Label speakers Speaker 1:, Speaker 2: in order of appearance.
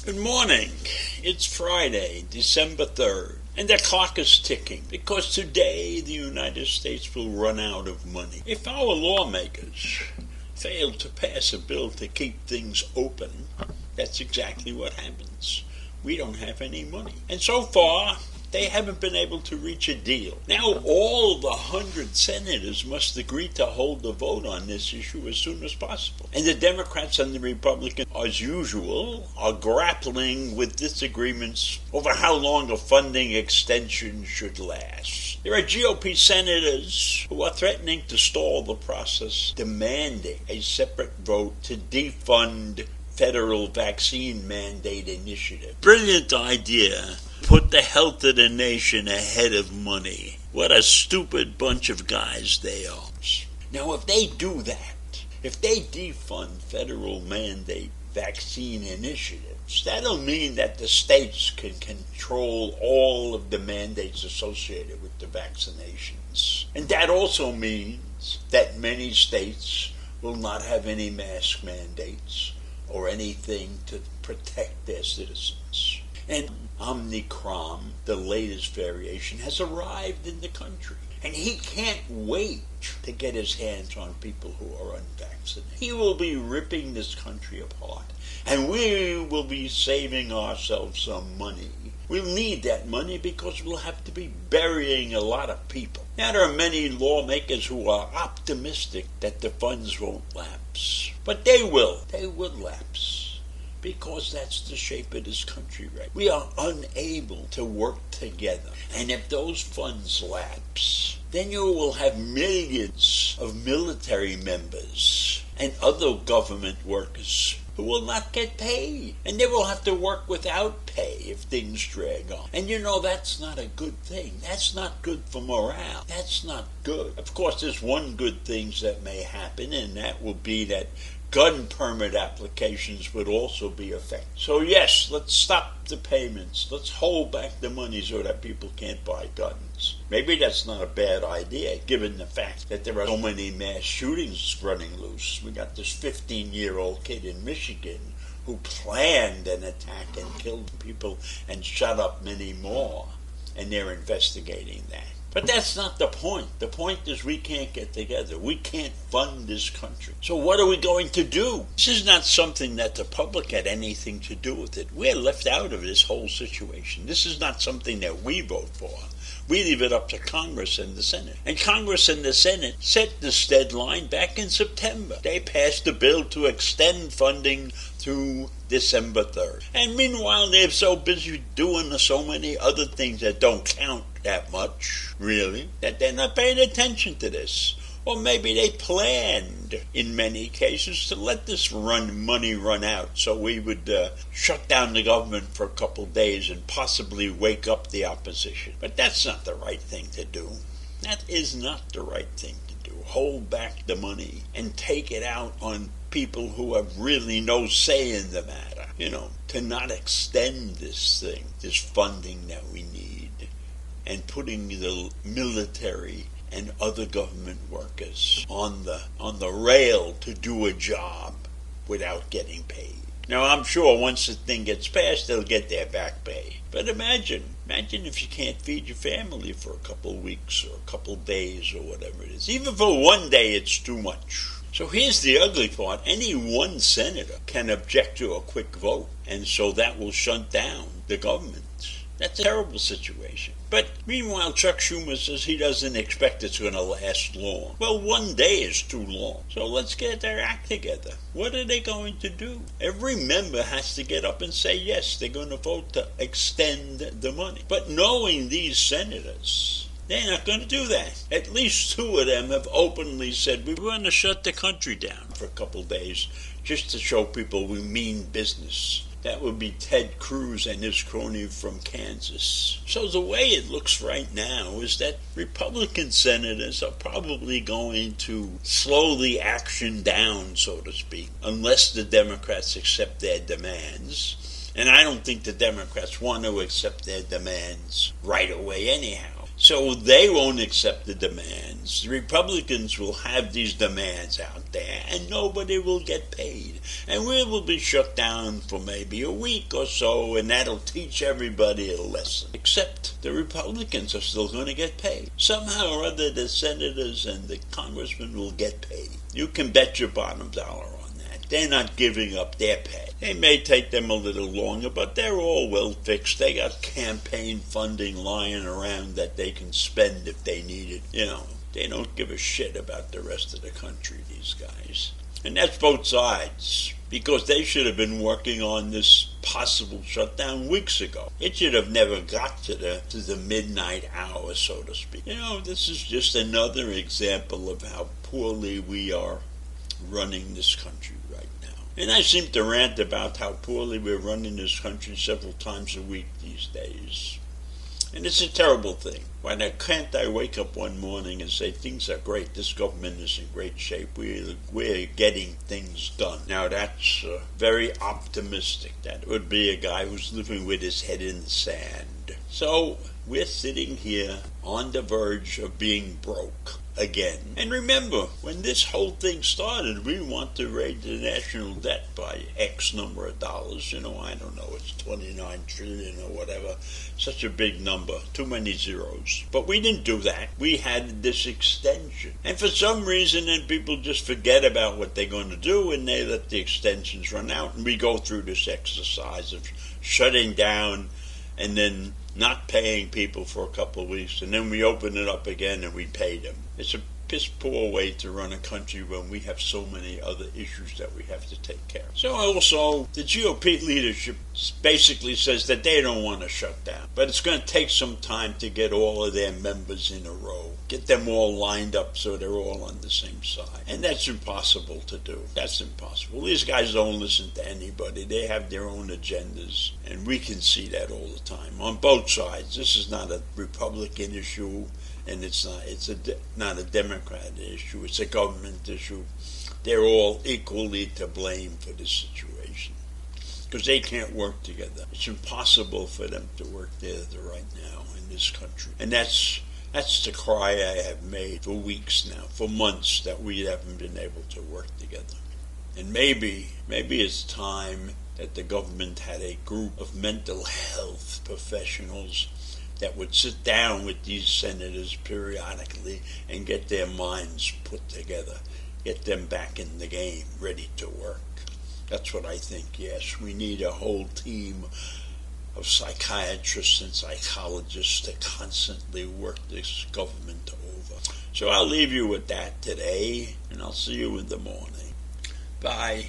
Speaker 1: Good morning. It's Friday, December 3rd, and the clock is ticking because today the United States will run out of money. If our lawmakers fail to pass a bill to keep things open, that's exactly what happens. We don't have any money. And so far, they haven't been able to reach a deal. Now all the 100 senators must agree to hold a vote on this issue as soon as possible. And the Democrats and the Republicans, as usual, are grappling with disagreements over how long a funding extension should last. There are GOP senators who are threatening to stall the process, demanding a separate vote to defund federal vaccine mandate initiative. Brilliant idea. Put the health of the nation ahead of money. What a stupid bunch of guys they are. Now, if they do that, if they defund federal mandate vaccine initiatives, that'll mean that the states can control all of the mandates associated with the vaccinations. And that also means that many states will not have any mask mandates or anything to protect their citizens. And Omicron, the latest variation, has arrived in the country. And he can't wait to get his hands on people who are unvaccinated. He will be ripping this country apart. And we will be saving ourselves some money. We'll need that money because we'll have to be burying a lot of people. Now, there are many lawmakers who are optimistic that the funds won't lapse. But they will. They will lapse. Because that's the shape of this country, right? We are unable to work together. And if those funds lapse, then you will have millions of military members and other government workers who will not get paid. And they will have to work without pay if things drag on. And that's not a good thing. That's not good for morale. That's not good. Of course, there's one good thing that may happen, and that will be that gun permit applications would also be affected. So yes, let's stop the payments. Let's hold back the money so that people can't buy guns. Maybe that's not a bad idea, given the fact that there are so many mass shootings running loose. We got this 15-year-old kid in Michigan who planned an attack and killed people and shot up many more, and they're investigating that. But that's not the point. The point is we can't get together. We can't fund this country. So what are we going to do? This is not something that the public had anything to do with it. We're left out of this whole situation. This is not something that we vote for. We leave it up to Congress and the Senate. And Congress and the Senate set this deadline back in September. They passed a bill to extend funding through December 3rd. And meanwhile, they're so busy doing so many other things that don't count that much, really, that they're not paying attention to this. Or maybe they planned, in many cases, to let this money run out so we would shut down the government for a couple of days and possibly wake up the opposition. But that's not the right thing to do. That is not the right thing to do. Hold back the money and take it out on people who have really no say in the matter. To not extend this thing, this funding that we need, and putting the military and other government workers on the rail to do a job without getting paid. Now, I'm sure once the thing gets passed, they'll get their back pay. But imagine if you can't feed your family for a couple of weeks or a couple of days or whatever it is. Even for one day, it's too much. So here's the ugly part. Any one senator can object to a quick vote, and so that will shut down the government. That's a terrible situation. But meanwhile, Chuck Schumer says he doesn't expect it's going to last long. Well, one day is too long. So let's get their act together. What are they going to do? Every member has to get up and say, yes, they're going to vote to extend the money. But knowing these senators, they're not going to do that. At least two of them have openly said, we're going to shut the country down. for a couple of days just to show people we mean business. That would be Ted Cruz and his crony from Kansas. So the way it looks right now is that Republican senators are probably going to slow the action down, so to speak, unless the Democrats accept their demands. And I don't think the Democrats want to accept their demands right away anyhow. So they won't accept the demands. The Republicans will have these demands out there and nobody will get paid. And we will be shut down for maybe a week or so, and that'll teach everybody a lesson. Except the Republicans are still going to get paid. Somehow or other the senators and the congressmen will get paid. You can bet your bottom dollar on that. They're not giving up their pay. It may take them a little longer, but they're all well fixed. They got campaign funding lying around that they can spend if they need it. You know, they don't give a shit about the rest of the country, these guys. And that's both sides, because they should have been working on this possible shutdown weeks ago. It should have never got to the midnight hour, so to speak. You know, this is just another example of how poorly we are running this country right now. And I seem to rant about how poorly we're running this country several times a week these days. And it's a terrible thing. Why can't I wake up one morning and say things are great, this government is in great shape, we're getting things done. Now that's very optimistic. That would be a guy who's living with his head in the sand. So we're sitting here on the verge of being broke again. And remember, when this whole thing started, we want to raise the national debt by X number of dollars. You know, I don't know, it's 29 trillion or whatever. Such a big number. Too many zeros. But we didn't do that. We had this extension. And for some reason, then people just forget about what they're going to do and they let the extensions run out. And we go through this exercise of shutting down and then not paying people for a couple of weeks, and then we open it up again and we pay them. It's a piss poor way to run a country when we have so many other issues that we have to take care of. So also, the GOP leadership basically says that they don't want to shut down, but it's going to take some time to get all of their members in a row, get them all lined up so they're all on the same side. And that's impossible to do. That's impossible. These guys don't listen to anybody. They have their own agendas, and we can see that all the time on both sides. This is not a Republican issue, and it's not a Democrat issue. It's a government issue. They're all equally to blame for this situation because they can't work together. It's impossible for them to work together right now in this country. And that's the cry I have made for weeks now, for months, that we haven't been able to work together. And maybe it's time that the government had a group of mental health professionals that would sit down with these senators periodically and get their minds put together, get them back in the game, ready to work. That's what I think, yes. We need a whole team of psychiatrists and psychologists to constantly work this government over. So I'll leave you with that today, and I'll see you in the morning. Bye.